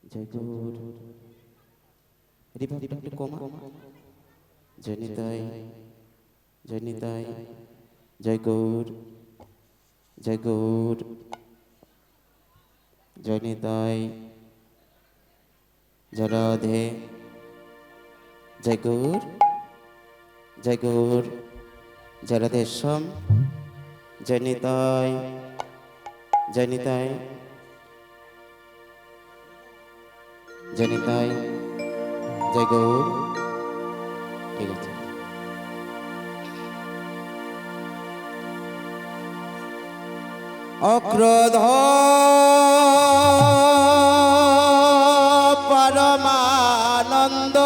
জয় গৌর রিভাবটা একটু কমা জয় নিতাই জয় নিতাই জয় গৌর জয় গৌর জয় নিতাই জয় রাধে জয় গৌর জয় গৌর জয় রাধেশ্যাম জয় নিতাই জয় নিতাই জয় নিতাই জয় গৌর ঠিক আছে অক্রোধ পরমানন্দ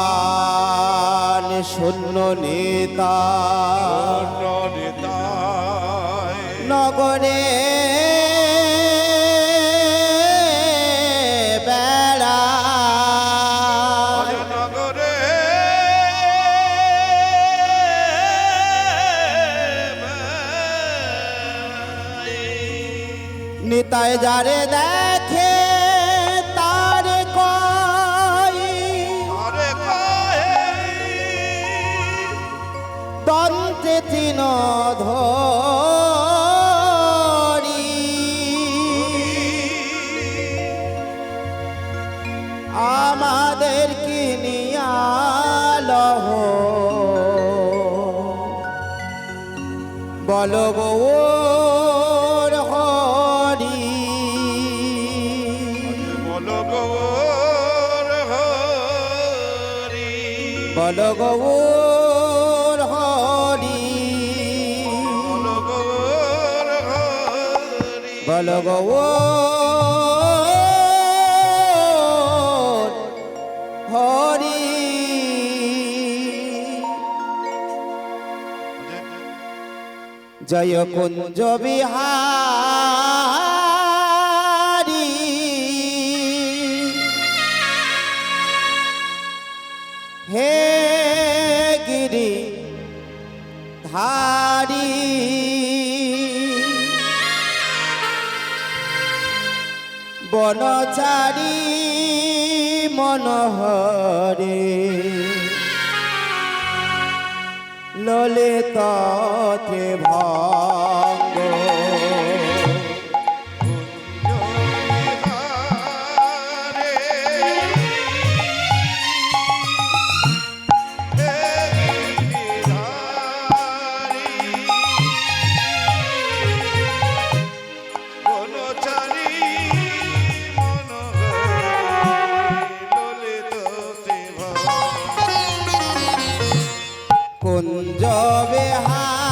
অভিমান শূন্য নেতা নগরে বেড়া নিতাই যারে দেখে দন্তে তিন ধরি আমাদের কিনিয়ালহ বল গৌর হরি বল গৌর হরি বল গৌর বল গৌর হরি জয় কুঞ্জ বিহারী হে গিরি ধারী বনচারী মনোহরে ললিত ভঙ্গ কুঞ্জ বিহারী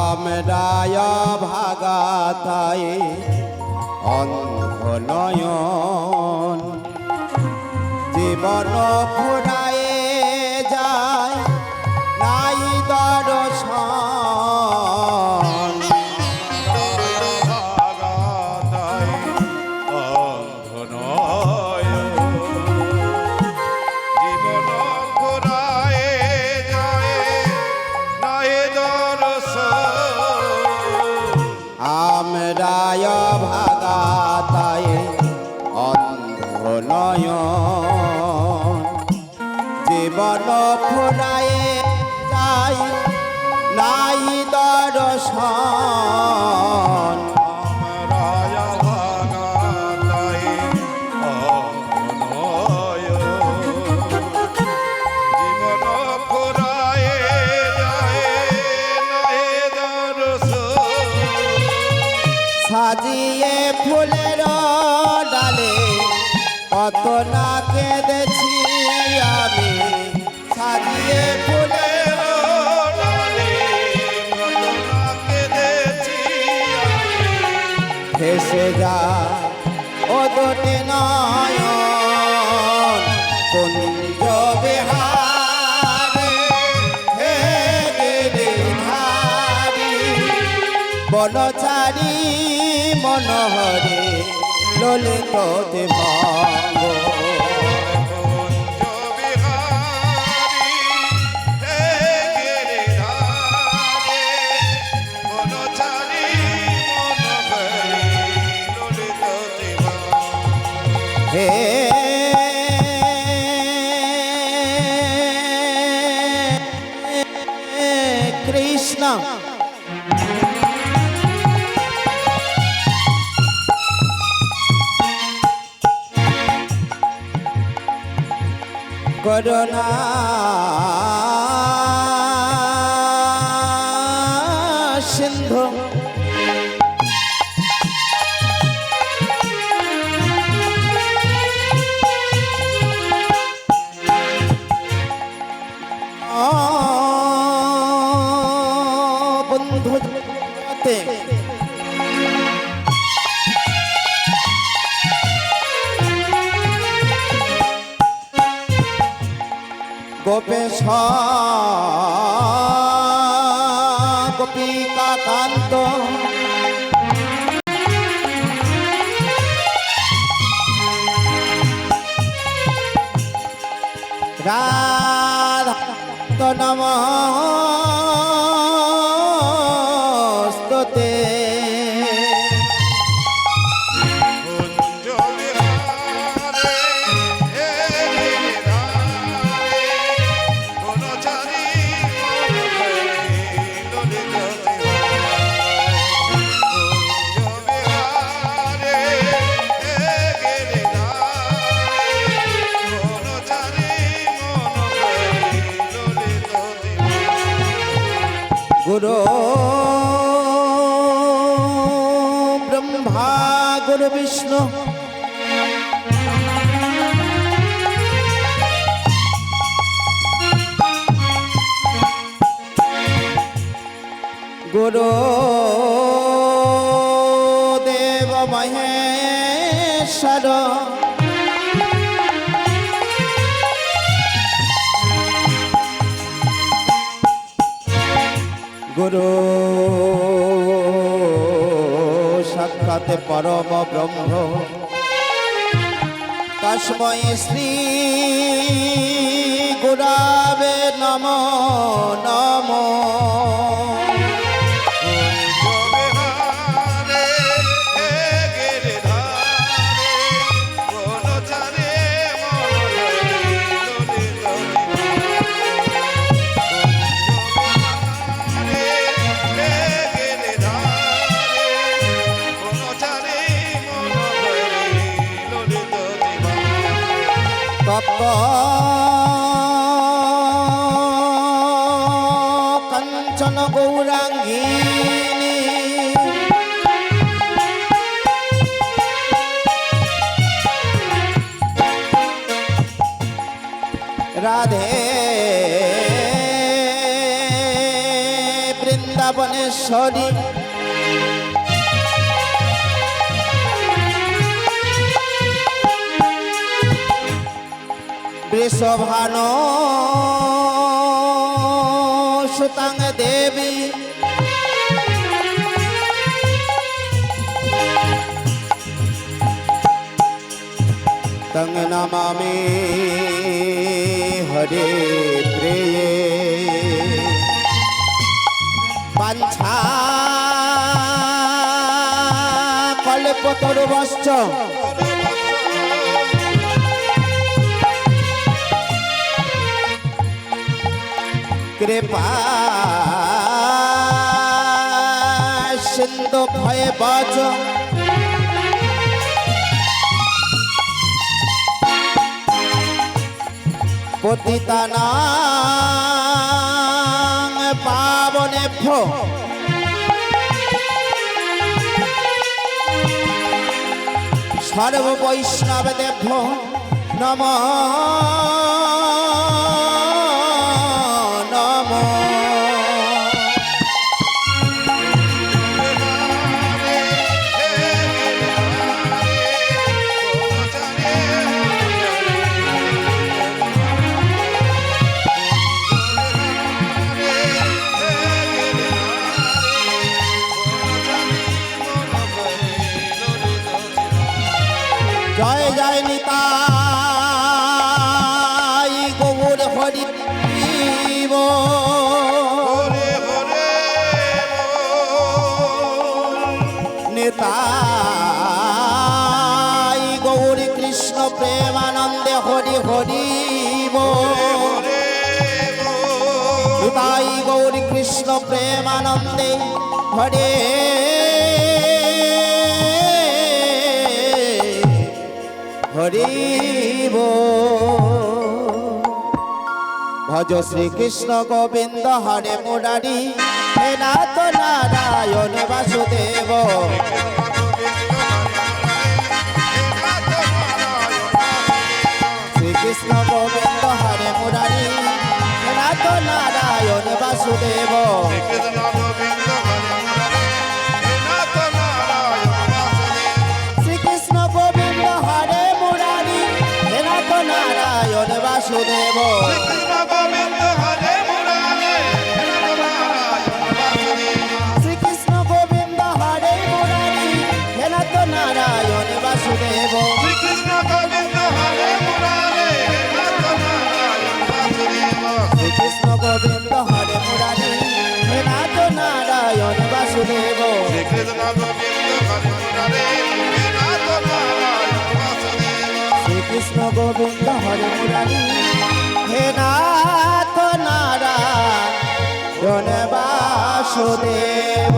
আমরায় ভাগাতায় অন্ধ নয়ন জীবন ফুরায়ে যায় নাই দর্শন আমরায় ভাগাতায় অন্ধ নয়ন জীবন ফুরায়ে যায় নাই দর্শন সাজিয়ে ফুলের কত না কেঁদেছি আমি সাজিয়ে ফুলে ভেসে যা ও দুটি নয়ন কুঞ্জ বিহারে হে গিরিধারী বনচারী মনোহরে ললিত দেবঙ্গ হে কৃষ্ণ করুণা সিন্ধু বন্ধু জগতে গোপেশ গোপিকা কান্ত রাধা নমস্তুতে গুরু ব্রহ্মা গুরু বিষ্ণু গুরু দেব মহেশ্বর গুরু সাক্ষাৎ পরম ব্রহ্ম তস্मै শ্রী গুরবে নমো নমো তপ্ত কাঞ্চন গৌরাঙ্গিনী রাধে বৃন্দাবনেশ্বরী বৃষভানো সুতাং দেবী তং নমামি হরে প্রিয়ে বাঞ্ছা কল্পতরুভশ্চ কৃপা সিন্ধু ভয়ে বচ পতিতানাং পাবনেভ্যো সর্ব বৈষ্ণব দেভ্য নম নম। জয় জয় নিতাই গৌর হরি নিতাই গৌরী কৃষ্ণ প্রেমানন্দে হরি হরি নিতাই গৌরী কৃষ্ণ প্রেমানন্দে হরে হরিব। ভজ শ্রীকৃষ্ণ গোবিন্দ হরে মুরারি হে নাথ নারায়ণ বাসুদেব। শ্রীকৃষ্ণ গোবিন্দ হরে মুরারি হে নাথ নারায়ণ বাসুদেব। শ্রীকৃষ্ণ গোবিন্দ হরে মুরারি হে নাথ নারায়ণ বাসুদেব। শ্রীকৃষ্ণ গোবিন্দ হরে মুরারি হে নাথ নারায়ণ বাসুদেব। শ্রীকৃষ্ণ গোবিন্দ হরে মুরারি শ্রীকৃষ্ণ গোবিন্দ হরে মুরারি হে নাথ নারায়ণ বাসুদেব। শ্রীকৃষ্ণ গোবিন্দ হরে মুরারি হে নাথ নারায়ণ বাসুদেব। শ্রীকৃষ্ণ গোবিন্দ হরে মুরারি হে নাথ নারায়ণ বাসুদেব।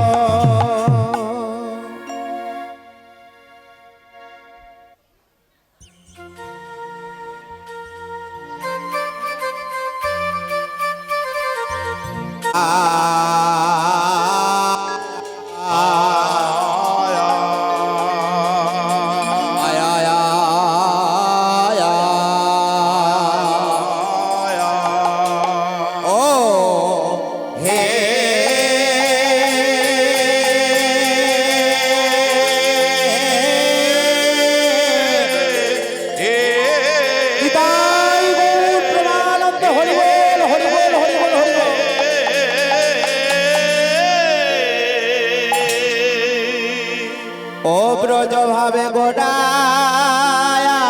ও ব্রজ ভাবে গোড়ায়া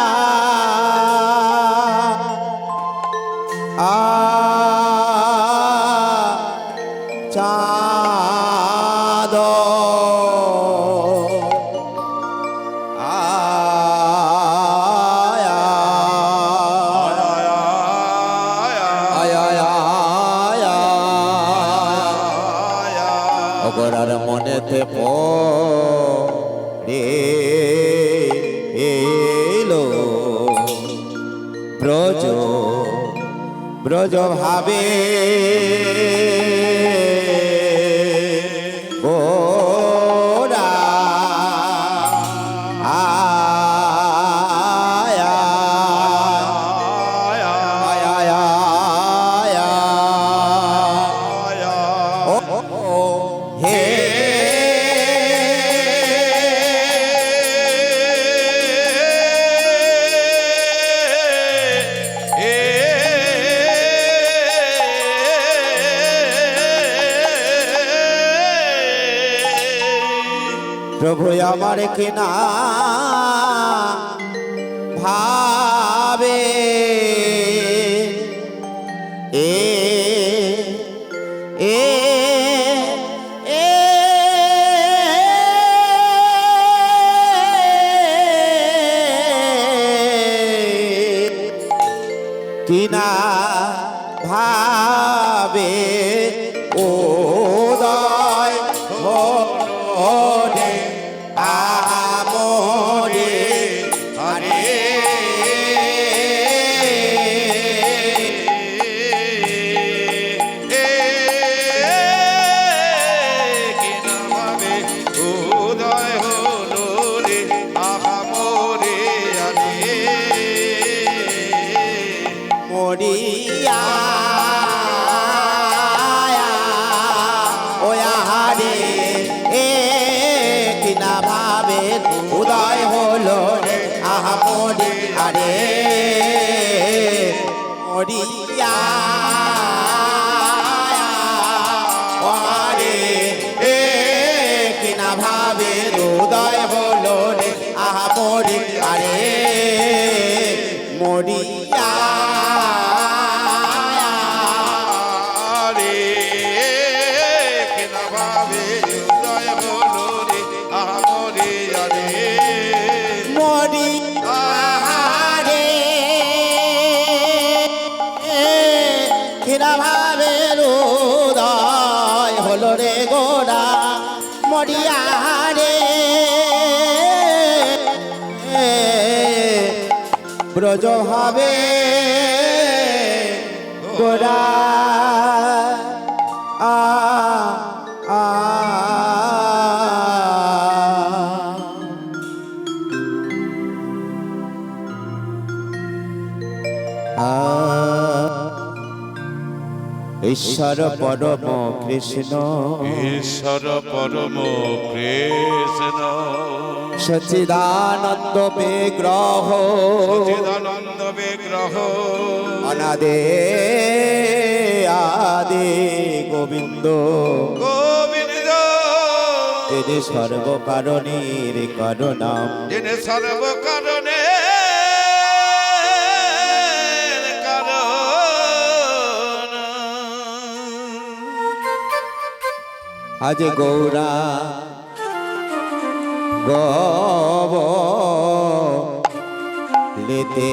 চাঁদ অগরার মনেতে এলো ব্রজ ব্রজ ভাবে গোরা প্রভু আমার কিনা ভাবে এ এ এ কিনা ভাবে উদয় হরে আমরে হরে মরিয়া আরে কিনা ভাবে হৃদয় হলো রে আহা মরি আরে মরিয়া আরে কেনা ভাবে হৃদয় হলো রে আমরে আরে মরি আহারে কিনা ভাবে হৃদয় হলো রে গোরা মরিয়া রে ব্রজ হবে গোরা আ আ ঈশ্বর পরম কৃষ্ণ ঈশ্বর পরম কৃষ্ণ সচিদানন্দ বিগ্রহ সচিদানন্দ বিগ্রহ অনাদে আদি গোবিন্দ গোবিন্দ তিনি সর্বকারণের কারণাম যিনি সর্বকারণে আজ গৌরা গব লেতে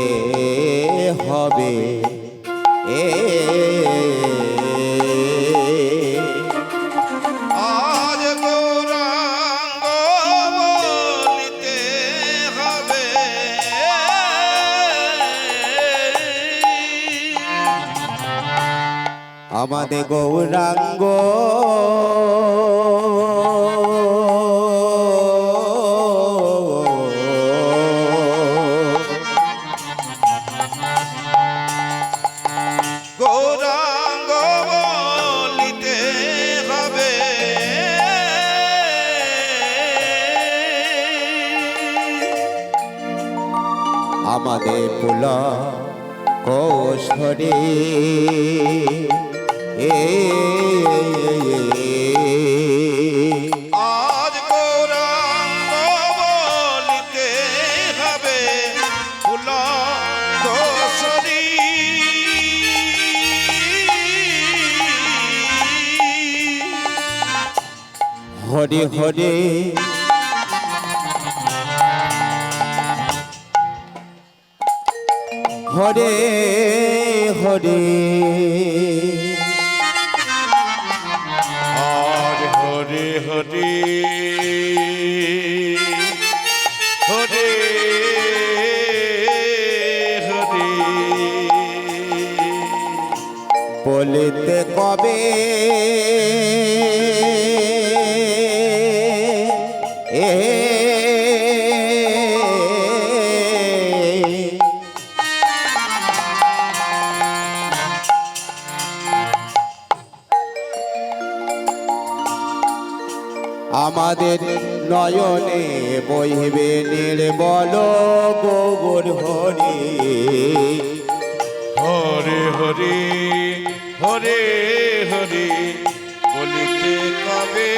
হবে এ আজ গৌরাঙ্গ বলিতে হবে আমাদের গৌরাঙ্গ গৌরাঙ্গ বলিতে হবে আমাদের পুল কৌশলী আজ গৌরাঙ্গ বলিতে হবে ফুল দোষরী হরি হরি হরে হরে আজ হরে হরে হরে হরে বলিতে কবে এ আমাদের নয়নে বহিবে নির্মল গোবর হরি হরে হরে হরে হরে বলিতে কবে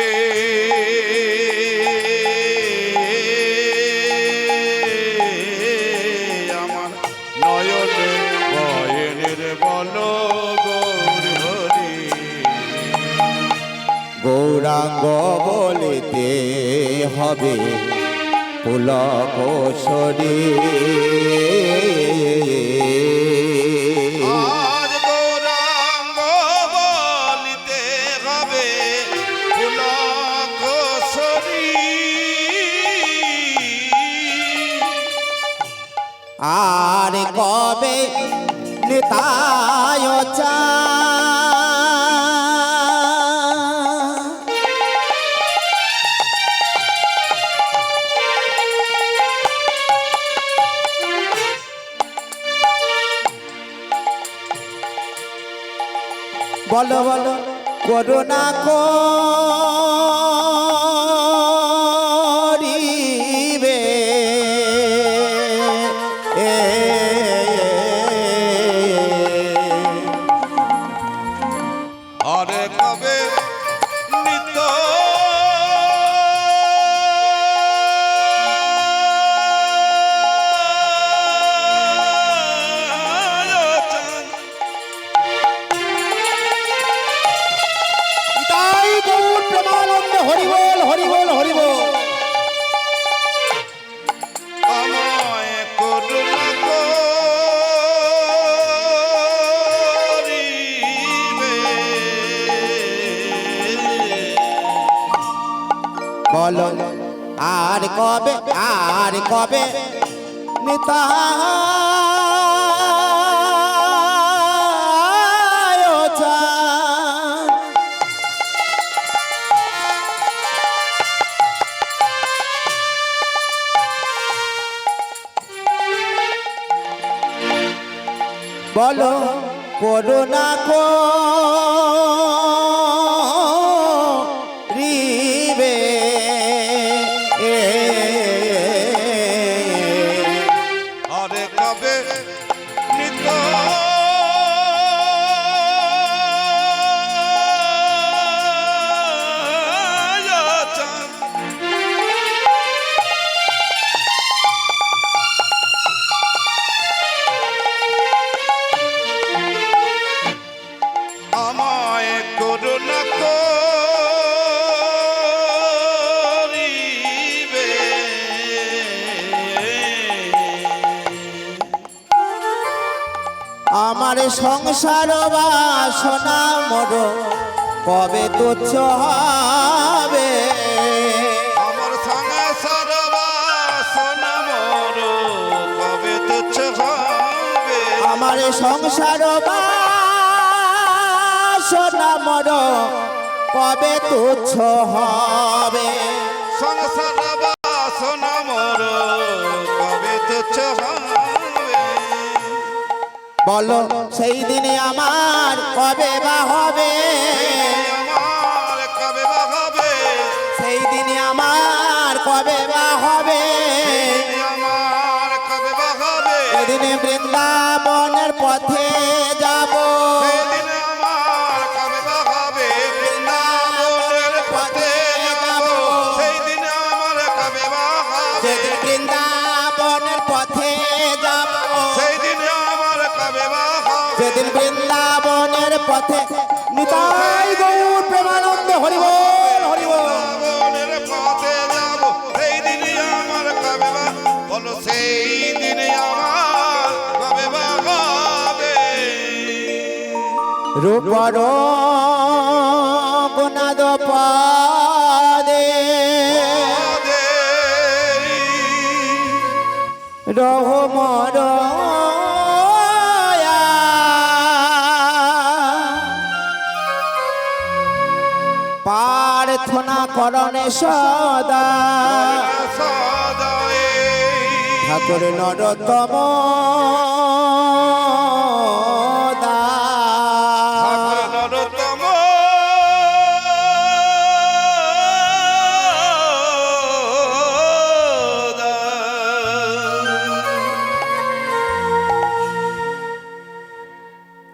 আমার নয়নে বয়নের বল গৌর হরে গৌরাঙ্গ বলিতে হবে পুলক সরি আজ গৌরাঙ্গ বলিতে হবে পুলক সরি আর কবে নিতায় চা বলো বলো করুণা করিবে এ প্রেমানন্দ হরি বল হরি বল হরি বল। আমায় করুণা করিবে। বলো আর কবে নিতায় চাঁদ। বলো করুণা করিবে। আরে কবে নিত আমায় করুণা করিবে। আমার সংসার বাসনা মোর কবে তুচ্ছ হবে। আমার সংসার বাসনা মোর কবে তুচ্ছ হবে। আমার সংসার বাসনা মোর কবে তুচ্ছ হবে। সংসার বাসনা মোর কবে তুচ্ছ হবে। বলো সেই দিনে আমার কবে বা হবে। আমার কবে বা হবে। সেই দিনে আমার কবে বা হবে। আমার কবে বা হবে। সেদিনে বৃন্দাবনের পথে যাব। সেদিন আমার কবে বা হবে। বৃন্দাবনের পথে যাব। সেই দিন আমার কবে বা হবে। সেদিন বৃন্দাবনের পথে যাব। সেই দিন আমার কবে বা হবে। সেদিন বৃন্দাবনের পথে নিতাই গৌর প্রেমানন্দ হরি বল হরি বল। বৃন্দাবনের পথে যাব। সেই দিন আমার কবে বা বলো সেই দিন আমার কবে বা হবে। রূপর গুণাদ পাদে রহমর প্রার্থনা করণে সদা সদয় ঠাকুর নরতম ঠাকুর দাস। নরোত্তম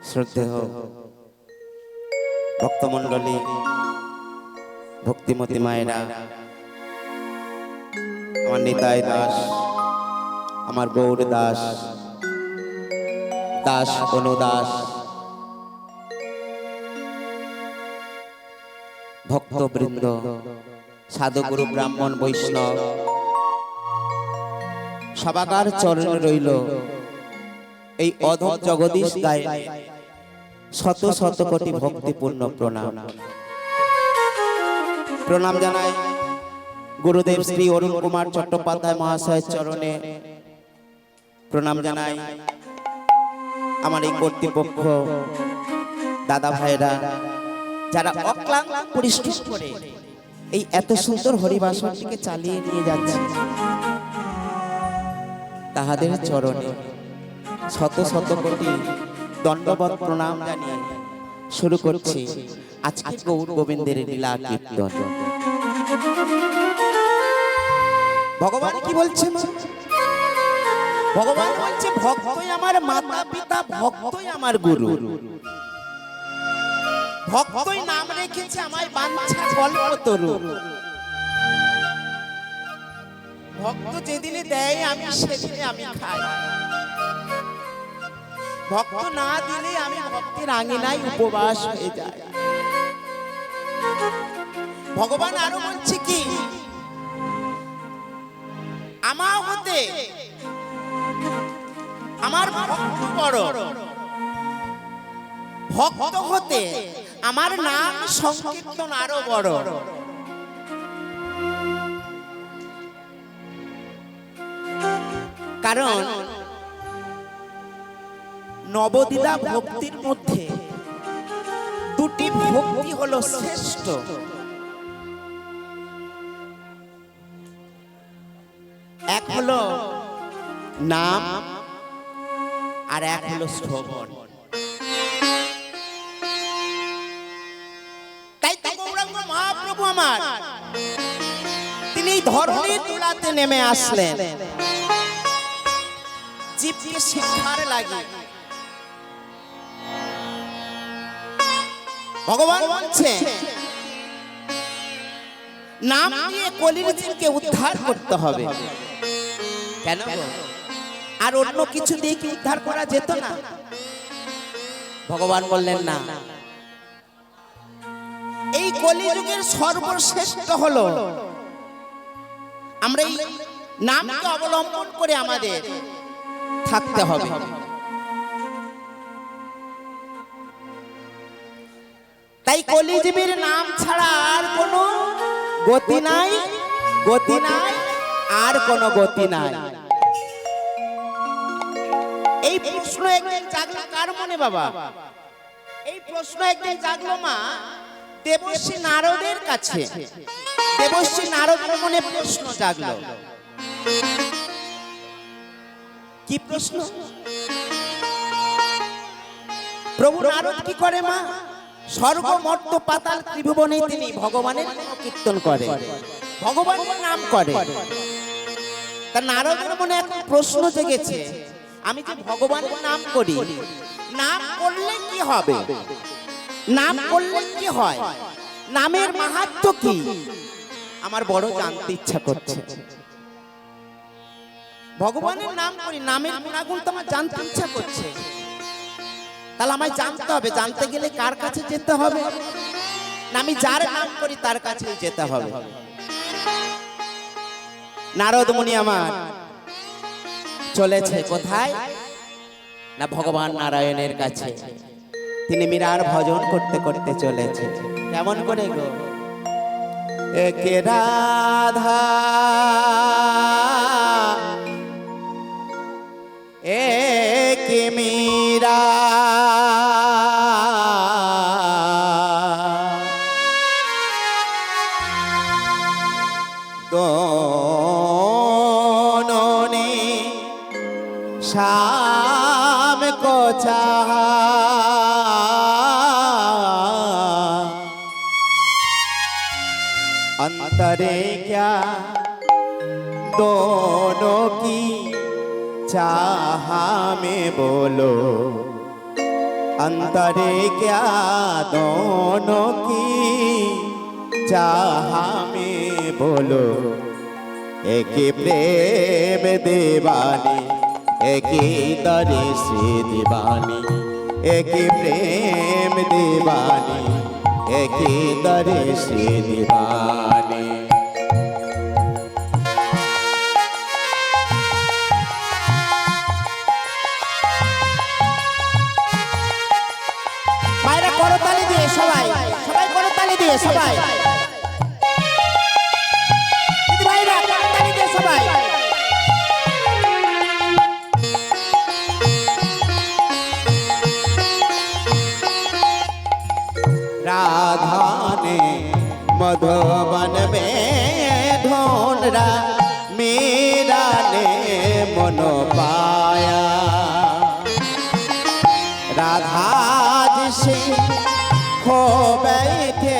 শ্রদ্ধেয় ভক্তমণ্ডলী, ভক্তিমতী মায়েরা, আমার নিতাই দাস, আমার গৌর দাস, দাস অনুদাস, ভক্তবৃন্দ, সাধুগুরু ব্রাহ্মণ বৈষ্ণব সবাকার চরণে রইল এই অধম জগদীশ গায়ে শত শত কোটি ভক্তিপূর্ণ প্রণাম। প্রণাম জানাই গুরুদেব শ্রী অরুণ কুমার চট্টোপাধ্যায় মহাশয়ের চরণে। প্রণাম জানাই আমার এই কর্তৃপক্ষ দাদা ভাইরা যারা অক্লান্ত পরিশ্রম করে এই এত সুন্দর হরিবাসনটিকে চালিয়ে নিয়ে যাচ্ছে, তাহাদের চরণে শত শত কোটি দণ্ডবত প্রণাম জানিয়ে শুরু করছি আজকে গৌর গোবিন্দের লীলা কীর্তন। ভগবান কি বলছে? ভগবান বলছে ভক্তই আমার মাতা পিতা, ভক্তই আমার গুরু, ভক্তই নাম রেখেছে আমায় বাঞ্ছা কল্পতরু। ভক্ত যেদিনে দেয় আমি সেদিনে আমি খাই, ভক্ত না দিলে আমি ভক্তের আঙিনায় উপবাস হয়ে যাই। ভগবান আরো বলছে কি, আমার হতে আমার ভক্ত বড়, ভক্ত হতে আমার নাম সংকীর্তন আরো বড়। কারণ নবদ্বীপা ভক্তির মধ্যে দুটি ভক্তি হলো শ্রেষ্ঠ। এক হলো নাম আর এক হলো শ্রবণ। তাই তো গৌরাঙ্গ মহাপ্রভু আমার তিনি ধরণীর তুলাতে নেমে আসলেন জীবকে শিক্ষার লাগে। ভগবান বলছে নাম দিয়ে কলির জীবকে উদ্ধার করতে হবে। কেন গো? আর অন্য কিছু দিয়ে কি উদ্ধার করা যেত না? ভগবান বললেন না, এই কলিযুগের সর্বশ্রেষ্ঠ হলো আমরা এই নামকে অবলম্বন করে আমাদের থাকতে হবে। তাই কলিজীবীর নাম ছাড়া আর কোনো গতি নাই, গতি নাই, আর কোনো গতি নাই। এই প্রশ্ন একদিন জাগলো কার মনে বাবা? এই প্রশ্ন একদিন জাগলো মা দেবশ্রী নারদের কাছে। দেবশ্রী নারদের মনে প্রশ্ন জাগলো। কি প্রশ্ন? প্রভু নারদ কি করে মা? স্বর্গ মর্ত্য পাতাল ত্রিভুবনে তিনি ভগবানের কীর্তন করে, ভগবানের নাম করে। তা নারদের মনে এক প্রশ্ন জেগেছে, আমি যে ভগবানের নাম করি, নাম করলে কি হবে? নাম করলে কি হয়? নামের মাহাত্ম্য কি? আমার বড় জানতে ইচ্ছা করছে। ভগবানের নাম করি, নামের গুণাগুণ তো আমার জানতে ইচ্ছা করছে। তাহলে আমায় জানতে হবে, জানতে গেলে কার কাছে যেতে হবে? না আমি যার নাম করি তার কাছেই যেতে হবে। নারদ মুনি আমার চলেছে কোথায়? না ভগবান নারায়ণের কাছে। তিনি মীরার ভজন করতে করতে চলেছে। কেমন করে গো? একে রাধা একে মীরা, दोनों ने शाम को चाहा, अंतरे क्या दोनों की चाहा में बोलो, अंतरे क्या दोनों की चाहा में बोलो। एक प्रेम दीवानी एक दरे से दीवानी, एक प्रेम दीवानी एक दरे से दीवानी। মায়েরা করতালি দিয়ে সবাই, সবাই করতালি দিয়ে সবাই, দিদি ভাইরা করতালি দিয়ে সবাই। राधा ने मधुबन में ढूंढा, मीरा ने मन पाया। राधा जिसे खो बैठे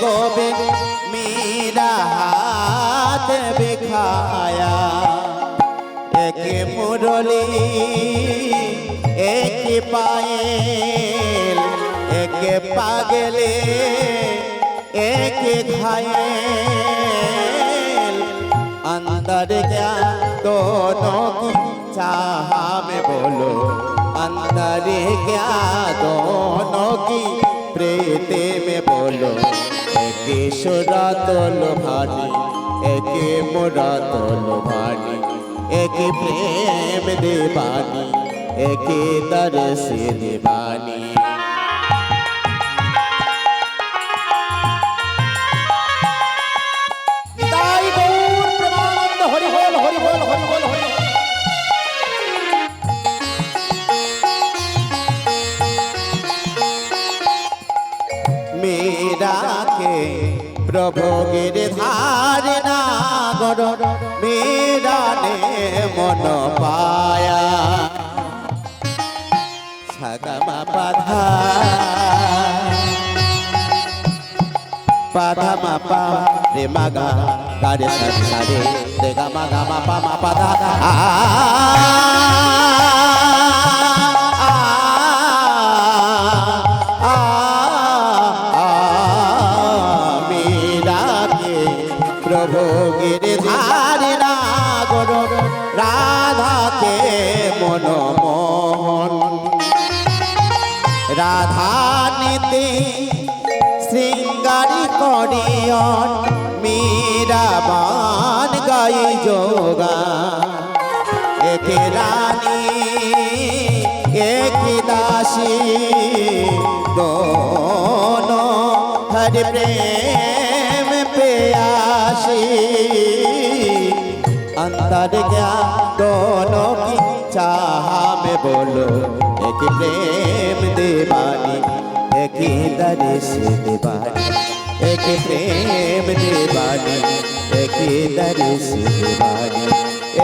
गोविंद, मीरा हाथ बिखाया। एक मुरली एक पायल, एक पागले एक घायल, अंदर क्या दोनों की चाह में बोलो, अंदर क्या दोनों की प्रीति में बोलो। एक সুরতল ভানি একে মুরতল ভানি একে প্রেম দেবানি একে দরস দেবানি তাই গৌর প্রেমানন্দ হরি বল হরি বল হরি বল হরি বল। मेरा के प्रभु गिरधार नागर मेरा ने मन पाया सगमा पधा पधा मापा रे मगा गारे सरे सरे रे गमा गमा पा मा पधा प्रभु गिरधार नागर राधा के मनमोहन राधा नीति श्रृंगारी करियन मीराबान गाई जोगा एक रानी एक दासी दोनों हरि प्रेम प्यासी अंतर गया दोनों की चाह में बोलो एक प्रेम दीवानी एक दर्श दीवानी एक प्रेम दीवानी एक दर्श दीवानी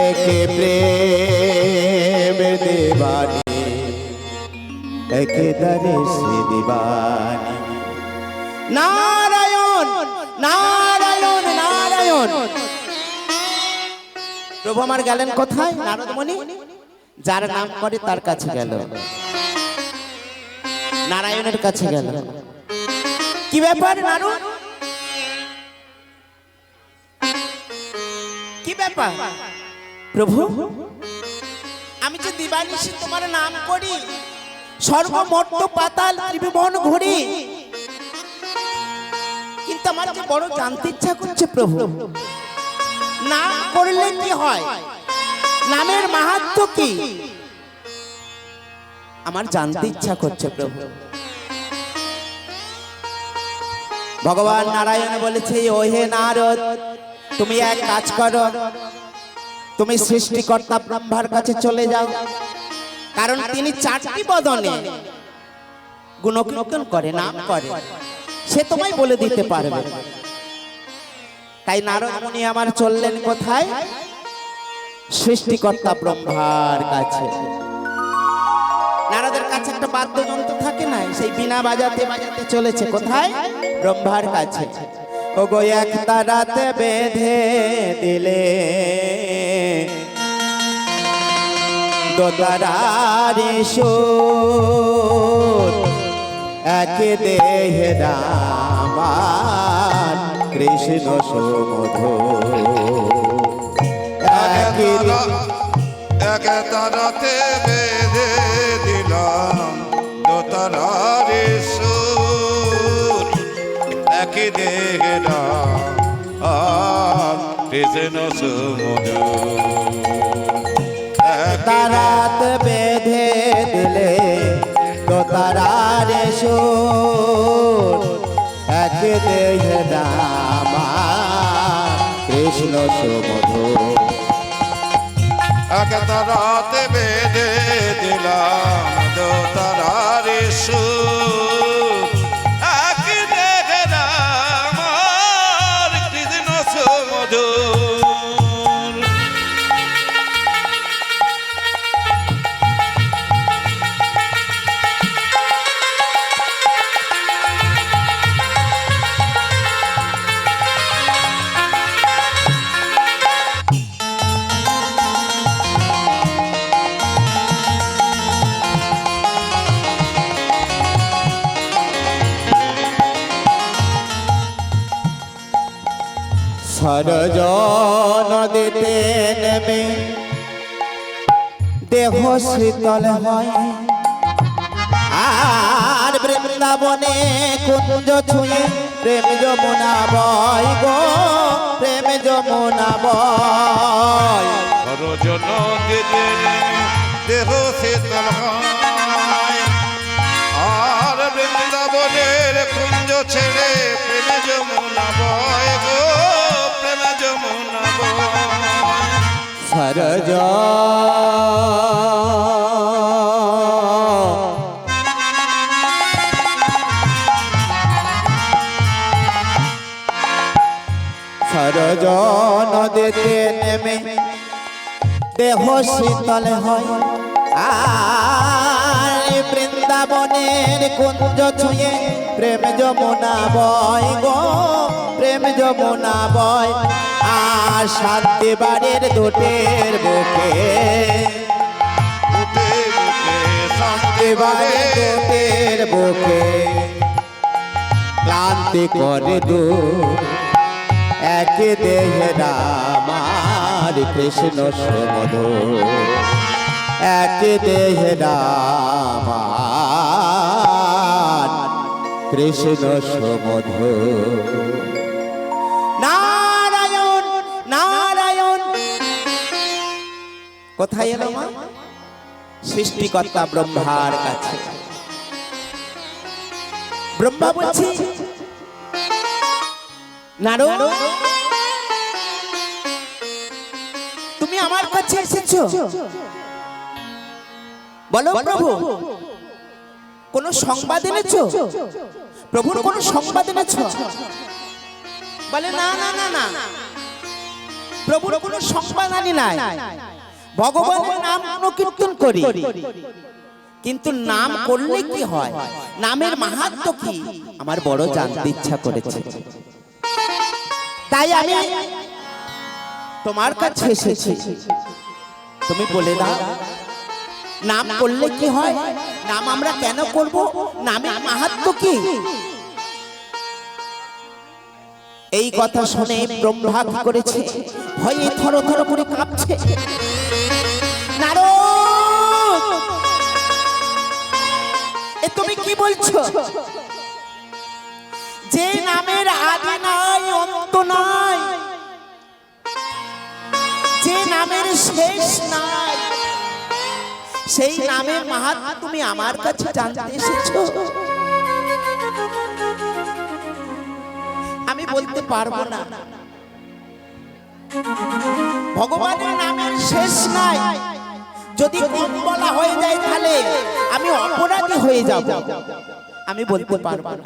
एक प्रेम दीवानी एक दर्श दीवानी नारायण नारायण नारायण प्रभु আমার গেলেন কোথায় নারদ মুনি যার নাম করে তার কাছে গেল নারায়ণের কাছে গেল কি ব্যাপার নারদ কি ব্যাপার প্রভু আমি যে দিবানিশি তোমার নাম করি স্বর্গ মর্ত্য পাতাল ত্রিভুবন ঘুরি কিন্তু আমার যে বড় জানতে ইচ্ছা করছে প্রভু নাম করলে কি হয় নামের মাহাত্ম্য কি আমার জানতে ইচ্ছা করছে প্রভু ভগবান নারায়ণ বলেছে ও হে নারদ তুমি এক কাজ করো তুমি সৃষ্টিকর্তা ব্রহ্মার কাছে চলে যাও কারণ তিনি চারটি বদনে গুণকীর্তন করে নাম করে সে তোমায় বলে দিতে পারবে তাই নারদ মুনি আমার চললেন কোথায় সৃষ্টিকর্তা ব্রহ্মার কাছে নারদের কাছে একটা বাদ্যযন্ত্র থাকে না সেই বিনা বাজাতে বাজাতে চলেছে কোথায় ব্রহ্মার কাছে ও গো একটা রাতে বেঁধে দিলে দোতারারে সুর এক দেহে রামান কৃষ্ণ সুমধুর এক তারাতে বেঁধে দিলাম দোতারারে সুর এক দেহরা কৃষ্ণ সুমধুর তারাত বেঁধে দিলে দোতারারে সুর এক দেহে রামান কৃষ্ণ সুমধুর এক তারাতে বেঁধে দিলাম দোতারারে সুর এক দেহরা কৃষ্ণ সুমধুর সরজন দিতে নেমে দেহ শীতল হয় আর বৃন্দাবনে কুঞ্জ ছুঁয়ে প্রেম যমুনা বয় গো, প্রেম যমুনা বয়। সরজন দিতে দেহ শীতল হয়, আর বৃন্দাবনের কুঞ্জ ছেড়ে প্রেম যমুনা বয় গো, প্রেম যমুনা বয়। সরজ সরজ নদীতে নেমে দেহ শীতল হয়, আর বৃন্দাবনের কুঞ্জ ছুঁয়ে প্রেম যমুনা বয় গো, প্রেম যমুনা বয়। আর শান্তি বাড়ির দুটের বুকে, বুকে বুকে শান্তি বাড়ির বাড়ে, দুটের বুকে ক্লান্তি করে দূর এক দেহে রামার কৃষ্ণ সুমধুর, এক দেহে রামার কৃষ্ণ সুমধুর। নারায়ণ নারায়ণ। কোথায় এলো মা? সৃষ্টিকর্তা ব্রহ্মার কাছে। ব্রহ্মা বলছি, নারদ তুমি আমার কাছে এসেছো, বলো প্রভু কোন সংবাদ এনেছো? প্রভুর কোন সংবাদ এনেছো? বলে না না না না, প্রভুর কোন সংবাদ আনি নাই, ভগবানের নাম কীর্তন করি। কিন্তু নাম করলে কি হয়, নামের মাহাত্ম্য কি আমার বড় জানতে ইচ্ছা করেছে, তাই আমি তোমার কাছে এসেছি। তুমি বলে দাও নাম করলে কি হয়, নাম আমরা কেন করব, নামের মাহাত্ম্য কি? এই কথা শুনে ব্রহ্মা কি করেছে, ভয়ে থরথর করে কাঁপছে। নারদ এ তুমি কি বলছো? যে নামের আদি নাই অন্ত নাই, যে নামের শেষ নাই, সেই নামের মাহাত্ম্য তুমি আমার কাছে জানতে এসেছো? আমি বলতে পারবো না। ভগবানের নামের শেষ নাই, যদি কম বলা হয়ে যায় তাহলে আমি অপরাধী হয়ে যাব, আমি বলতে পারবো না।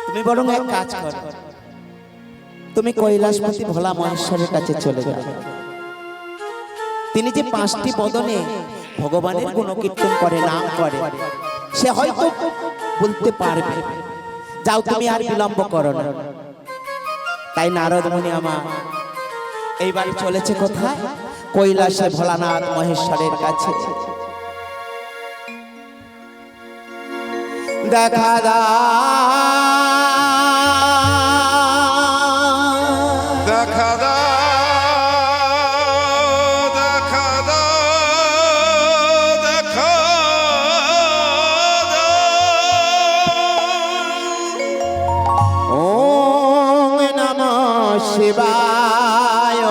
তুমি বরং এক কাজ করো, তুমি কৈলাসপতি ভোলা মহেশ্বরের কাছে চলে যাও। তিনি যে 5টি বদনে ভগবানের গুণকীর্তন করে, নাম করে, সে হয়তো বলতে পারবে। যাও, তুমি আর বিলম্ব করো না। তাই নারদ মুনি আমার এইবার চলেছে কোথায়? কৈলাসে ভোলানাথ মহেশ্বরের কাছে। দেখা দেখা দাও, দেখা দাও, দেখা দাও। ওম নমঃ শিবায়,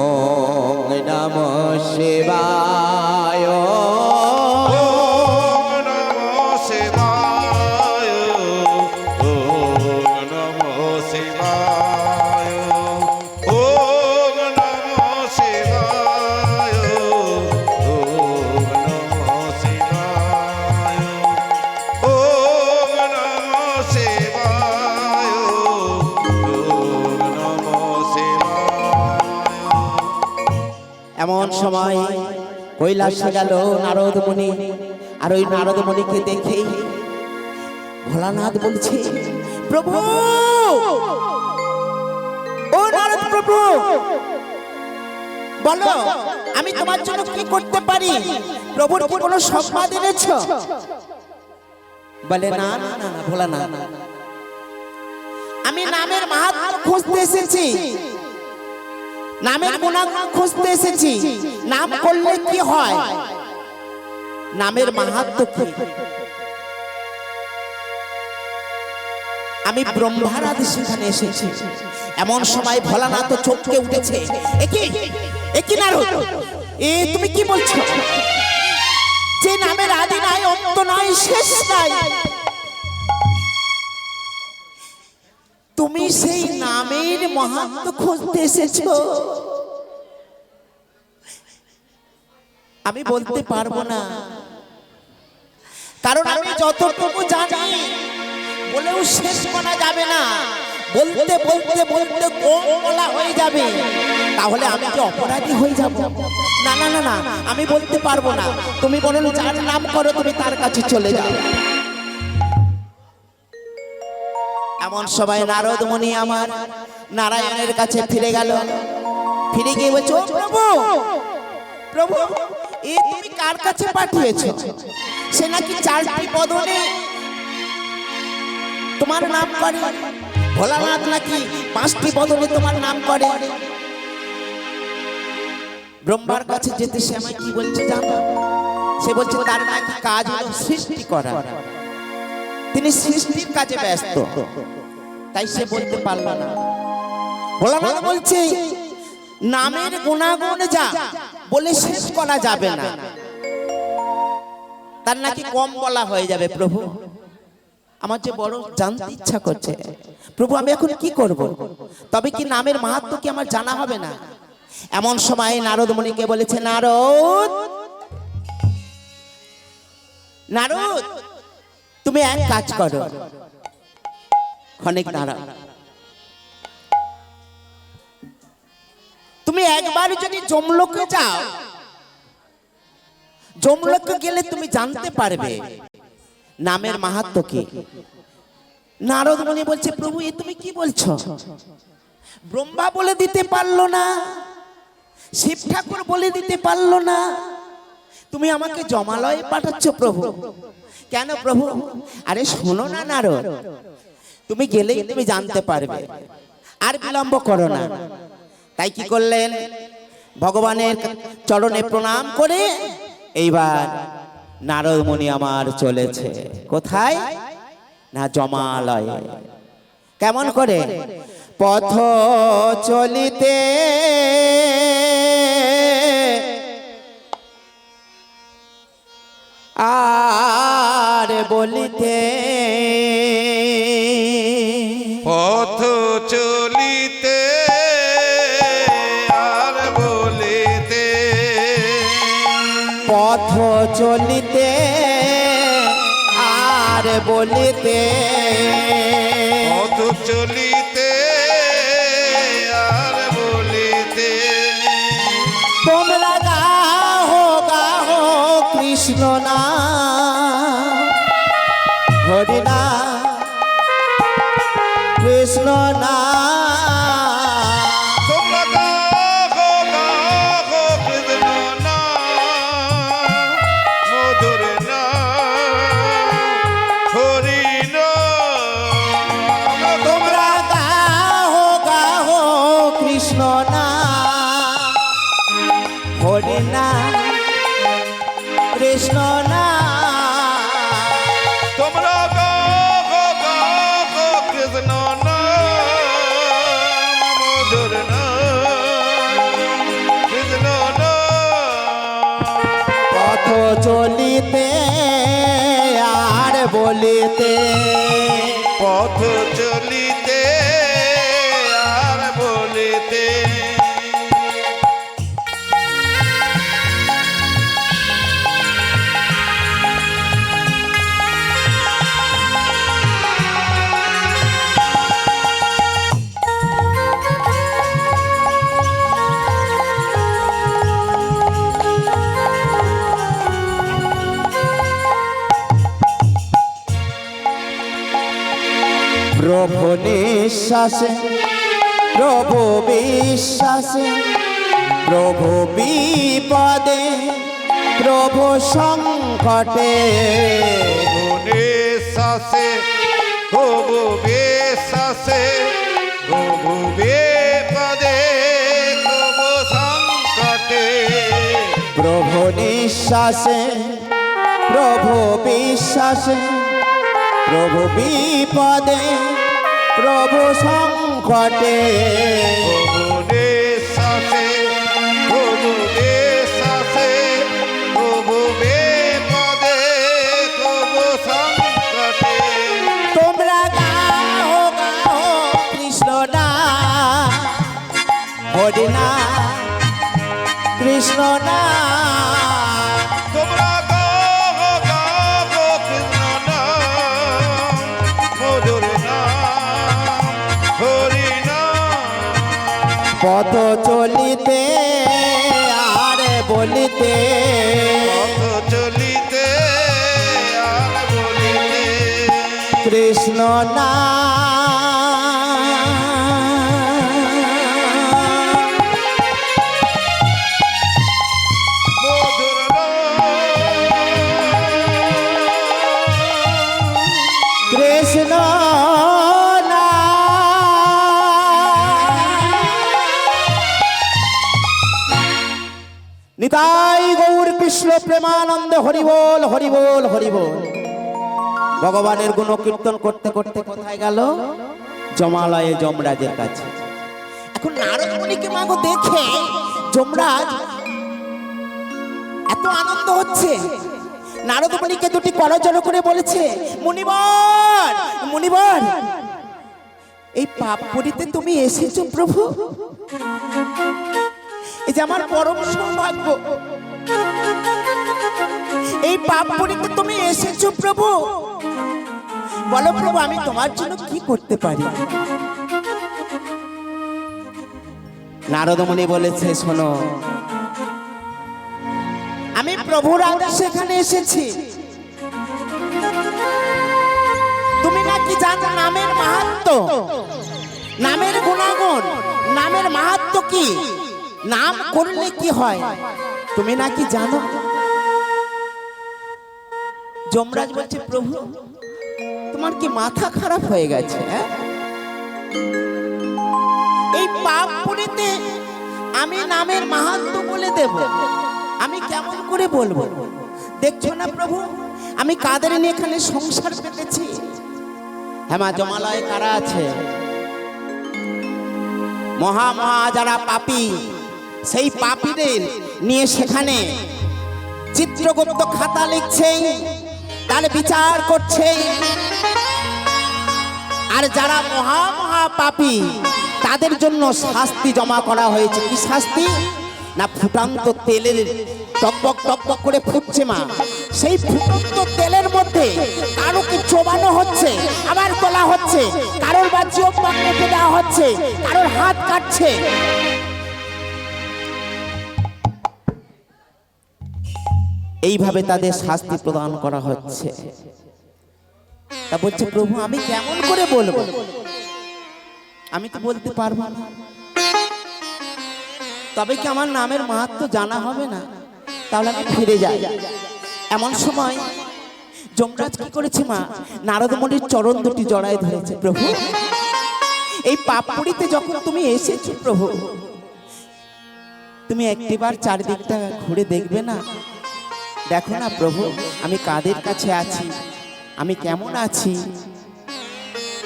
ওম নমঃ শিবায়, ওম নমঃ শিবায়, ওম নমঃ শিবায়, ওম নমঃ শিবায়, ওম নমঃ শিবায়, ওম নমঃ শিবায়, ওম নমঃ শিবায়। এমন সময় কৈলাসে গেল নারদ মুনি। আর ওই নারদ মুনিকে দেখে ভোলানাথ বলছে, প্রভু ও নারদ প্রভু, বলো আমি তোমার জন্য কি করতে পারি? প্রভুর কি কোনো সংবাদ এনেছো? বলে না না না না ভোলানাথ, আমি নামের মাহাত্ম্য খুঁজতে এসেছি, নামের গুণাগুণ খুঁজতে এসেছি। নাম করলে কি হয়, নামের মাহাত্ম্য কি? আমি ব্রহ্মার আদেশে এখানে এসেছি। এমন সময় ভোলানাথ তো চমকে উঠেছে। একই নারদ, তুমি কি বলছো? যে নামের আদি নাই, অন্ত নাই, শেষ নাই, তুমি সেই নামের মাহাত্ম্য খুঁজতে এসেছো? আমি বলতে পারবো না, কারণ আমি যতটুকু জানি বলেও শেষ করা যাবে না। বলতে বলতে বলতে কম বলা হয়ে যাবে, তাহলে আমি কি অপরাধী হয়ে যাব? না না না না, আমি বলতে পারবো না। তুমি বলো যার নাম করো, তুমি তার কাছে চলে যাও। এমন সবাই নারদ মুনি আমার নারায়ণের কাছে ফিরে গেল। ফিরে গিয়ে বলছো, প্রভু প্রভু, তুমি কার কাছে পাঠিয়েছো? সে নাকি 4টি বদনে তোমার নাম করে। ভোলানাথ নাকি 5টি বদনে তোমার নাম করে। ব্রহ্মার কাছে যেতে সে আমায় কি বলছে জানো? সে বলছে তার নাকি কাজ হলো সৃষ্টি করা, তিনি সৃষ্টির কাজে ব্যস্ত, তাই সে বলতে পারল না। ভোলানাথ বলছে নামের গুণাগুণ যা বলে শেষ করা যাবে না, তার নাকি কম বলা হয়ে যাবে। প্রভু, আমার যে বড় জানতে ইচ্ছা করছে, প্রভু আমি এখন কি করব? তবে কি নামের মাহাত্ম্য কি আমার জানা হবে না? এমন সময় নারদ মুনিকে বলেছে, নারদ নারদ, তুমি এক কাজ করো, ক্ষণিক দাঁড়াও। তুমি একবার যদি যমলোকে যাও, যমলোকে গেলে তুমি জানতে পারবে নামের মাহাত্ম্য কি। নারদ মুনি বলছে, প্রভু এ তুমি কি বলছো? ব্রহ্মা বলে দিতে পারলো না, শিব ঠাকুর বলে দিতে পারলো না, তুমি আমাকে জমালয়ে পাঠাচ্ছ প্রভু? কেন প্রভু? আরে শোনো না নারদ, তুমি গেলেই তুমি জানতে পারবে, আর বিলম্ব করো না। তাই কি করলেন? ভগবানের চরণে প্রণাম করে এইবার নারদ মুনি আমার চলেছে কোথায়? না জমালয়ে। কেমন করে? পথ চলিতে আর বলিতে, পথ চলিতে আর বলিতে, পথ চলিতে আর বলিতে, পথ চলিতে আর বলিতে, তোমরা গাহো গাহো কৃষ্ণ নাম, হরি নাম, কৃষ্ণ নাম। তোমরা গাহো গাহো কৃষ্ণ নাম, মধুর নাম, হরি নাম। তোমরা গাহো গাহো কৃষ্ণ নাম, হরি নাম, কৃষ্ণ নাম। তোমরা গাহো গাহো কৃষ্ণ নাম, মধুর নাম, কৃষ্ণ নাম। পথ চলিতে আর বলিতে, পথ চলিতে আর বলিতে, প্রভু নিঃশ্বাসে, প্রভু বিশ্বাসে, প্রভু বিপদে, প্রভু সংকটে, শ্বাসে প্রভু বিশ্বাসে, প্রভু বিপদে, প্রভু সংকটে, প্রভু নিঃশ্বাসে, প্রভু বিশ্বাসে, প্রভু বিপদে, প্রভু সংকটে প্রভু নিঃশ্বাসে, প্রভু নিঃশ্বাসে, প্রভু বিপদে, প্রভু সংকটে। তোমরা গাও গাও কৃষ্ণ না হরি না কৃষ্ণ না তোমরা গাও গাও কৃষ্ণ নাম, মধুর নাম, হরি নাম। পথ চলিতে আর বলিতে পথ চলিতে আর বলিতে কৃষ্ণ না মধুর কৃষ্ণ না নিতাই গৌর কৃষ্ণ প্রেমানন্দ হরিবোল হরিবোল হরিবোল। ভগবানের গুণ কীর্তন করতে করতে কোথায় গেল? জমালয়ে যমরাজের কাছে। এখন নারদ মুনিকে মাগো দেখে যমরাজ এত আনন্দ হচ্ছে, নারদ মুনিকে দুটি করজড় করে বলেছে, মুনিবর মুনিবর, এই পাপ পুরীতে তুমি এসেছো প্রভু, এই যে আমার পরম সৌভাগ্য, এই পাপ পুরীতে তুমি এসেছো প্রভু, বলো প্রভু আমি তোমার জন্য কি করতে পারি? নারদ মুনি বলেছে, শোনো, আমি প্রভুর আদেশে এখানে এসেছি। তুমি নাকি জানো নামের মাহাত্ম্য, নামের গুণাগুণ, নামের মাহাত্ম্য কি, নাম করলে কি হয় তুমি নাকি জানো? যমরাজ বলছে, প্রভু তোমার কি মাথা খারাপ হয়ে গেছে? এই পাপ পুরীতে আমি নামের মাহাত্ম্য বলে দেব? আমি কেমন করে বলবো? দেখছো না প্রভু আমি কাদের নিয়ে এখানে সংসার পেতেছি? হ্যাঁ মা, জমালয়ে কারা আছে? মহা মহা যারা পাপী, সেই পাপীদের নিয়ে সেখানে চিত্রগুপ্ত খাতা লিখছে, তার বিচার করছে। আর যারা মহা মহা পাপী তাদের জন্য শাস্তি জমা করা হয়েছে। কি শাস্তি? না ফুটান্ত তেলের টকবক টকবক করে ফুটছে মা, সেই ফুটন্ত তেলের মধ্যে কারোকে চোবানো হচ্ছে, আবার তোলা হচ্ছে, কারোর বা জিভ কেটে দেওয়া হচ্ছে, কারোর হাত কাটছে। এইভাবে তাদের শাস্তি প্রদান করা হচ্ছে। তা বলছে, প্রভু আমি কেমন করে বলবো? আমি তো বলতে পারবো না। তবে কি আমার নামের মাহাত্ম্য জানা হবে না? তাহলে আমি ফিরে যাই। এমন সময় যমরাজ কি করেছে মা, নারদ মুনির চরণ দুটি জড়ায় ধরেছে। প্রভু এই পাপ পুরীতে যখন তুমি এসেছো প্রভু, তুমি একটিবার চারিদিকটা ঘুরে দেখবে না? দেখো না প্রভু আমি কাদের কাছে আছি, আমি কেমন আছি।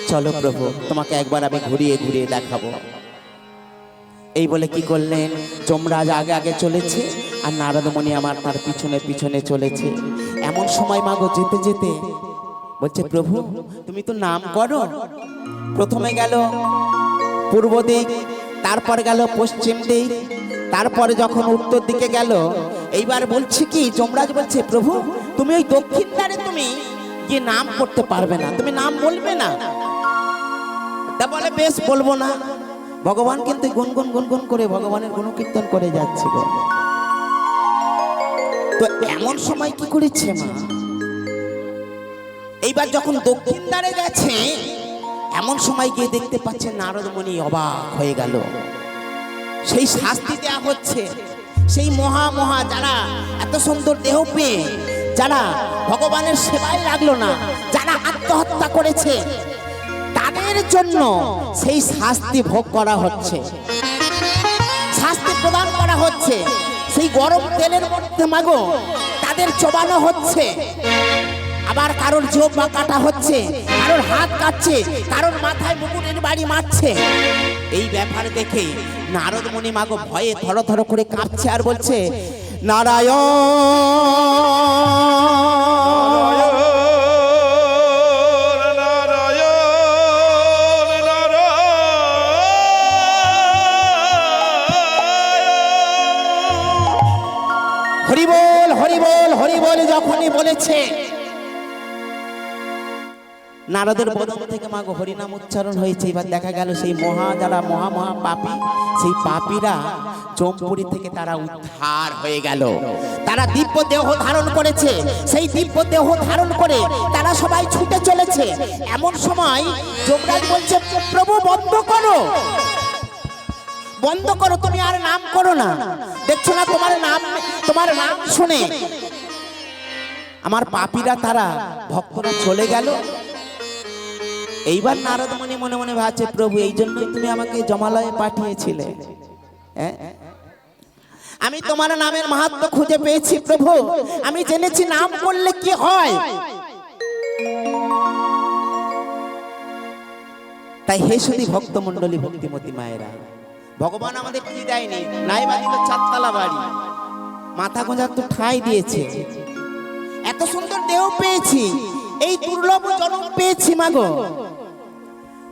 চলো প্রভু তোমাকে একবার আমি ঘুরিয়ে ঘুরিয়ে দেখাবো। এই বলে কি করলেন, যমরাজ আগে আগে চলেছে আর নারদ মুনি আমার তার পিছনে পিছনে চলেছে। এমন সময় মাগো যেতে যেতে বলছে, প্রভু তুমি তো নাম করো। প্রথমে গেল পূর্ব দিক, তারপর গেল পশ্চিম দিক, তারপরে যখন উত্তর দিকে গেল, এইবার বলছে কি, যমরাজ বলছে, প্রভু তুমি ওই দক্ষিণ দ্বারে তুমি গিয়ে নাম করতে পারবে না, তুমি নাম বলবে না। তা বলে বেশ বলবো না। ভগবান কিন্তু গুনগুন গুনগুন করে ভগবানের গুণকীর্তন করে যাচ্ছে গো। তো এমন সময় কি করেছে মা, এইবার যখন দক্ষিণ দ্বারে গেছে, এমন সময় গিয়ে দেখতে পাচ্ছে নারদ মুনি অবাক হয়ে গেল। সেই শাস্তি দেয়া হচ্ছে সেই মহা মহা যারা এত সুন্দর দেহ পেয়ে যারা ভগবানের সেবায় লাগলো না, যারা আত্মহত্যা করেছে, তাদের জন্য সেই শাস্তি ভোগ করা হচ্ছে, শাস্তি প্রদান করা হচ্ছে। সেই গরম তেলের মধ্যে মাগো তাদের চোবানো হচ্ছে। আবার কারোর জিহ্বা কাটা হচ্ছে, কারোর হাত কাটছে, কারোর মাথায় মুকুটের বাড়ি মারছে। এই ব্যাপার দেখে নারদ মুনি মাগো ভয়ে থরথর করে কাঁপছে আর বলছে, নারায়ণ হরিবোল হরিবোল হরিবোল যখনই বলেছে, নারদের বদন থেকে মাগো হরিনাম উচ্চারণ হয়েছে। এবার দেখা গেল সেই যারা মহা পাপী, সেই পাপীরা চম্পুরি থেকে তারা উদ্ধার হয়ে গেল। তারা দিব্য দেহ ধারণ করেছে, সেই দিব্য দেহ ধারণ করে তারা সবাই ছুটে চলেছে। এমন সময় যমরাজ বলছে, প্রভু বন্ধ করো, বন্ধ করো, তুমি আর নাম করো না। দেখছো না তোমার নাম শুনে আমার পাপীরা তারা ভক্তরা চলে গেল। এইবার নারদ মুনি মনে মনে ভাবছে, প্রভু এই জন্যই তুমি আমাকে জমালয়ে পাঠিয়েছিলে। আমি তোমার নামের মাহাত্ম্য খুঁজে পেয়েছি প্রভু, আমি জেনেছি নাম করলে কি হয়। তাই হে শুধু ভক্তমণ্ডলী, ভক্তিমতী মায়েরা, ভগবান আমাদের কি দেয়নি, নাই বাড়ি তো চারতলা বাড়ি, মাথা গোঁজার তো ঠাঁই দিয়েছে, এত সুন্দর দেহ পেয়েছি, এই দুর্লভ জন্ম পেয়েছি মাগো।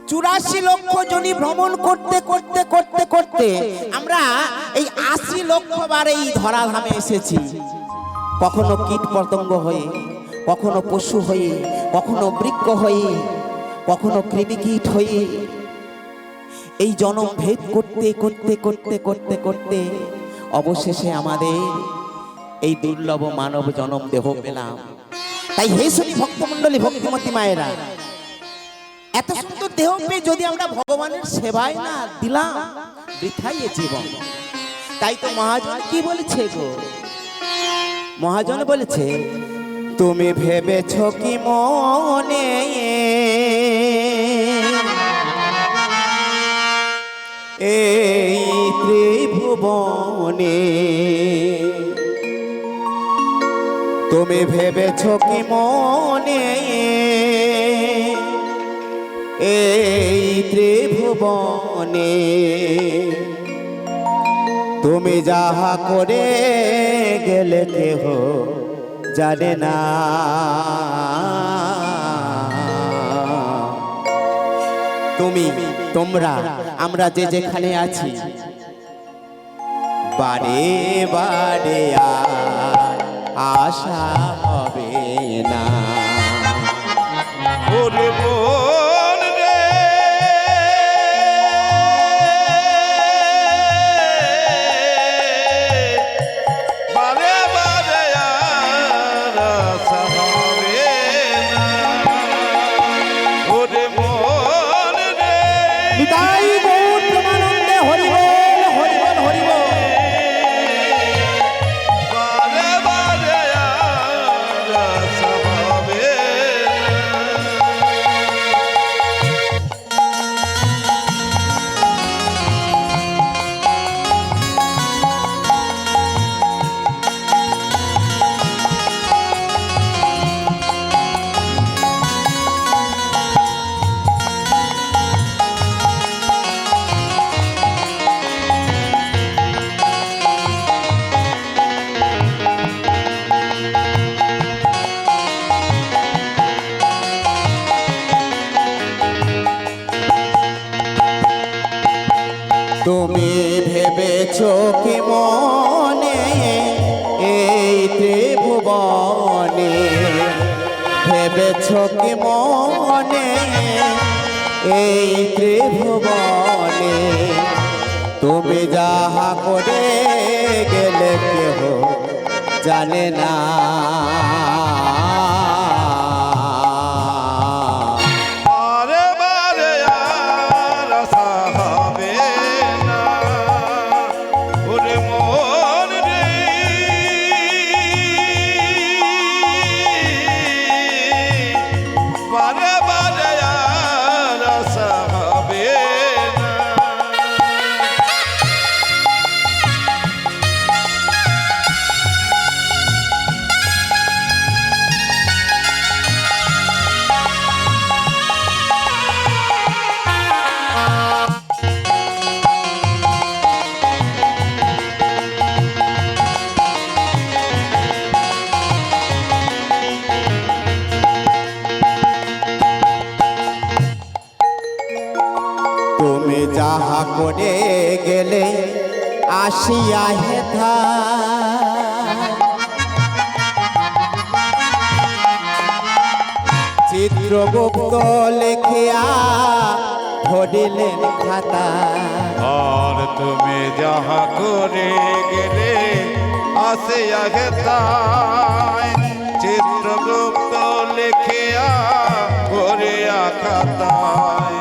84 লক্ষ জনি ভ্রমণ করতে করতে করতে করতে আমরা এই 80 লক্ষ বার এই ধরাধামে এসেছি। কখনো কীট পতঙ্গ হয়ে, কখনো পশু হয়ে, কখনো বৃক্ষ হয়ে, কখনো কৃমিকীট হয়ে, এই জনম ভেদ করতে করতে করতে করতে করতে অবশেষে আমাদের এই দুর্লভ মানব জনম দেহ পেলাম। তাই হে শুধু ভক্তমণ্ডলী, ভক্তিমতী মায়েরা, এত সুন্দর দেহ পেয়ে যদি আমরা ভগবানের সেবায় না দিলাম, বৃথাই এ জীবন। তাই তো মহাজন কি বলেছে গো, মহাজন বলেছে, তুমি ভেবেছ কি মনে এই ত্রিভুবনে, তুমি ভেবেছ কি মনে এই ত্রিভুবনে, তুমি যাহা করে গেলে কেহ জানে না। তুমি, তোমরা, আমরা যে যেখানে আছি, বারে বারে আর আশা হবে না। ওরে মন রে, বারে বারে আর আশা হবে না। ওরে মন রে, বিদায় গৌর প্রেমানন্দে হরিবোল হরিবোল হরিবোল। বারে বারে আর আশা হবে তুমি ভেবেছ কি মনে এই ত্রিভুবনে, ভেবেছ কি মনে এই ত্রিভুবনে, তুমি যাহা করে গেলে কেহ জানে না। বারে বারে আর আশা হবে না। ওরে মন রে, বারে বারে আর আশা হবে না। তুমি যাহা করে গেলে আসিয়া হেথা চিত্রগুপ্ত লেখিয়া ধরিলেন খাতা। আর তুমি যাহা করে গেলে আসে আগে তাই চিত্রগুপ্ত লিখিয়া করিয়া খাতায়।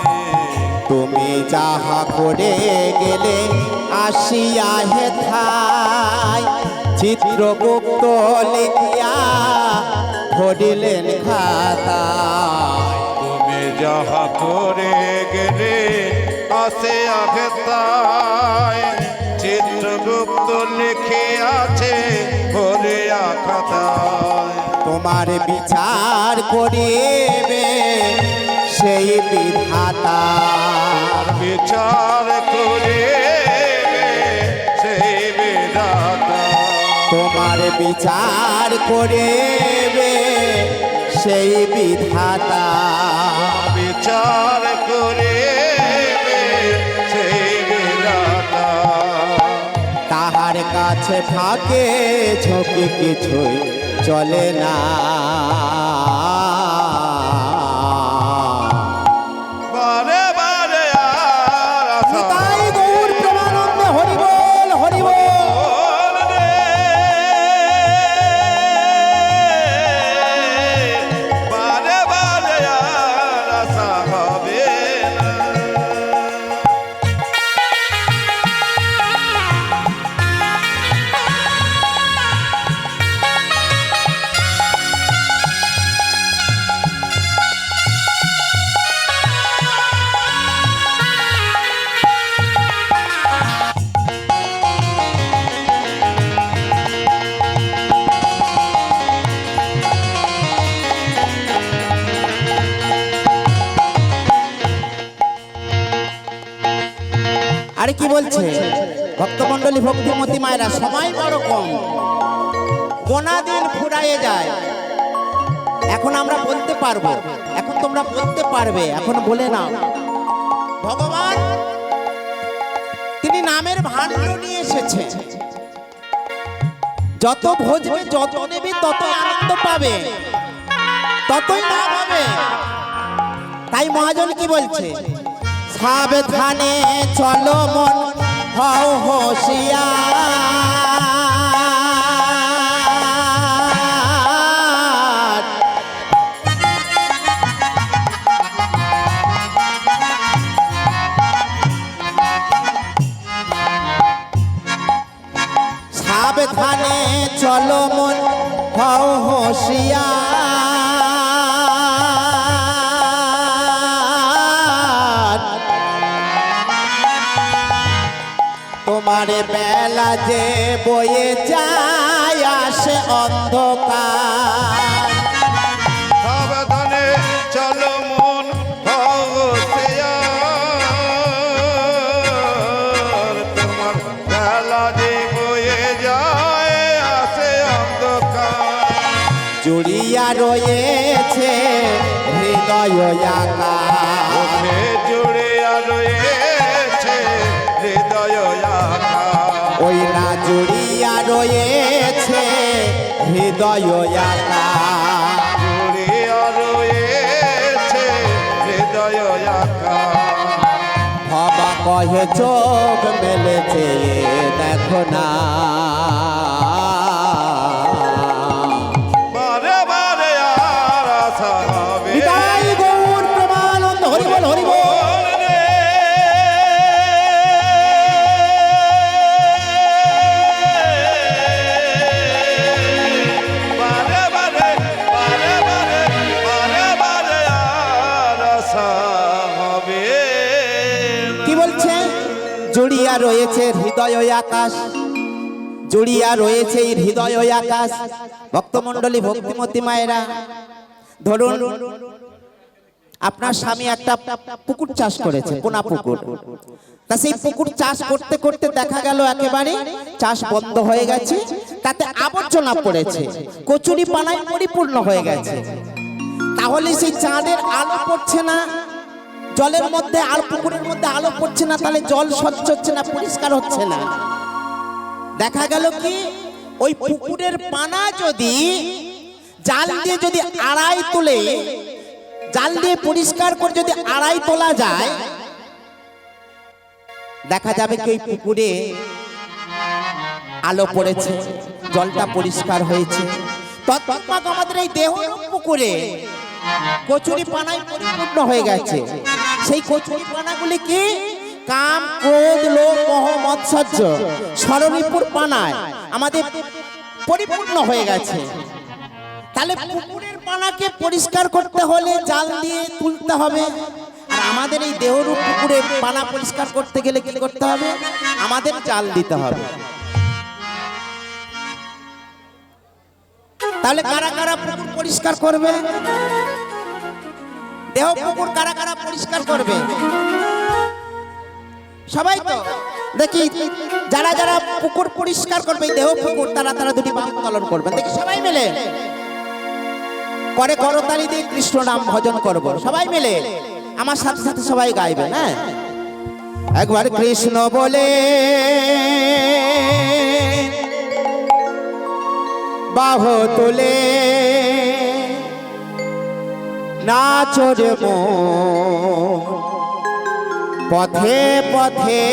তুমি যাহা করে গেলে আসিয়া হেথায় চিত্রগুপ্ত লিখিয়া ধরিলেন খাতা। তুমি যাহা করে গেলে আসে আগে তাই চিত্রগুপ্ত লিখিয়াছে করিয়া খাতায়। তোমার বিচার করিবে সেই বিধাতা। বিচার করে সেই বিধাতা। তোমার বিচার করিবে সেই বিধাতা। বিচার করে সেই বিধাতা। তাহার কাছে থাকে ঝোঁকে কিছুই চলে না। বারে বারে আর আশা নিতাই গৌর প্রেমানন্দে হরি বল হরি বল। রে। বারে বারে আর আশা হবে না। আরে কি বলছে ভক্তমণ্ডলী ভক্তিমতী মায়েরা, সময় বড় কম, গোনা দিন ফুরায়ে যায়। এখন আমরা বলতে পারবো, এখন তোমরা বলতে পারবে, এখন বলে নাও ভগবান তিনি নামের ভাণ্ড নিয়ে এসেছে। যত ভোজবে যত নেবে তত আনন্দ পাবে, ততই লাভ হবে। তাই মহাজন কি বলছে, সাবধানে চলো মন হও হোশিয়ার। সাবধানে চলো মন হও হোশিয়ার। তোমার বেলা যে বয়ে যায় আসে অন্ধকার। সাবধানে চলো মন হোশিয়ার। তোমার বেলা যে বয়ে যায় আসে অন্ধকার। জুড়িয়া রয়েছে হৃদয় আকাশ। ওঠে জুড়িয়া রয়েছে হৃদয় আকাশ। ওই না জুড়িয়া রয়েছে হৃদয় আকাশ। জুড়িয়া রয়েছে হৃদয় আকাশ। বাবা কহে চোখ মেলেছে দেখো না। বারে বারে আর আশা হবে নিতাই গৌর প্রেমানন্দ হরি বল হরি বল। রে। বারে বারে বারে বারে বারে বারে আর আশা হবে না। কি বলছে, জুড়িয়া রয়েছে হৃদয় আকাশ, জুড়িয়া রয়েছে এই হৃদয় আকাশ। ভক্তমণ্ডলী ভক্তিমতী মায়েরা, ধরুন আপনার স্বামী একটা পুকুর চাষ করেছে, পোনা পুকুর। তা সেই পুকুর চাষ করতে করতে দেখা গেল একেবারে চাষ বন্ধ হয়ে গেছে, তাতে আবর্জনা পড়েছে, কচুরি পানায় পরিপূর্ণ হয়ে গেছে। তাহলে সেই চাঁদের আলো পড়ছে না, জলের মধ্যে আর পুকুরের মধ্যে আলো পড়ছে না, তাহলে জল স্বচ্ছ হচ্ছে না, পরিষ্কার হচ্ছে না। দেখা গেল কি ওই পুকুরের পানা যদি জাল দিয়ে যদি আড়াই তোলে, জাল দিয়ে পরিষ্কার করে যদি আড়াই তোলা যায়, দেখা যাবে কি ওই পুকুরে আলো পড়েছে, জলটা পরিষ্কার হয়েছে। তৎক্ষণাৎ আমাদের এই দেহরূপ পুকুরে কচুরি পানায় পরিপূর্ণ হয়ে গেছে। সেই কচুরি পানাগুলি কি কাম, ক্রোধ, লোভ, মোহ, মৎসর্য, ষড়রিপুর পানায় আমাদের পরিপূর্ণ হয়ে গেছে। তাহলে পুকুরের পানাকে পরিষ্কার করতে হলে জাল দিয়ে তুলতে হবে, আর আমাদের এই দেহরূপ পুকুরের পানা পরিষ্কার করতে গেলে কি করতে হবে? আমাদের জাল দিতে হবে। তাহলে কারা কারা পুকুর পরিষ্কার করবে? দেহ পুকুর কারা কারা পরিষ্কার করবে? সবাই তো দেখি, যারা যারা পুকুর পরিষ্কার করবে দেহ পুকুর, তারা তারা দুটি বাহু উত্তোলন করবেন। দেখি সবাই মিলে করে করতালি দিয়ে কৃষ্ণ নাম ভজন করব। সবাই মিলে আমার সাথে সাথে সবাই গাইবেন। হ্যাঁ, একবার কৃষ্ণ বলে বাহু তুলে নাচো রে মন পথে পথে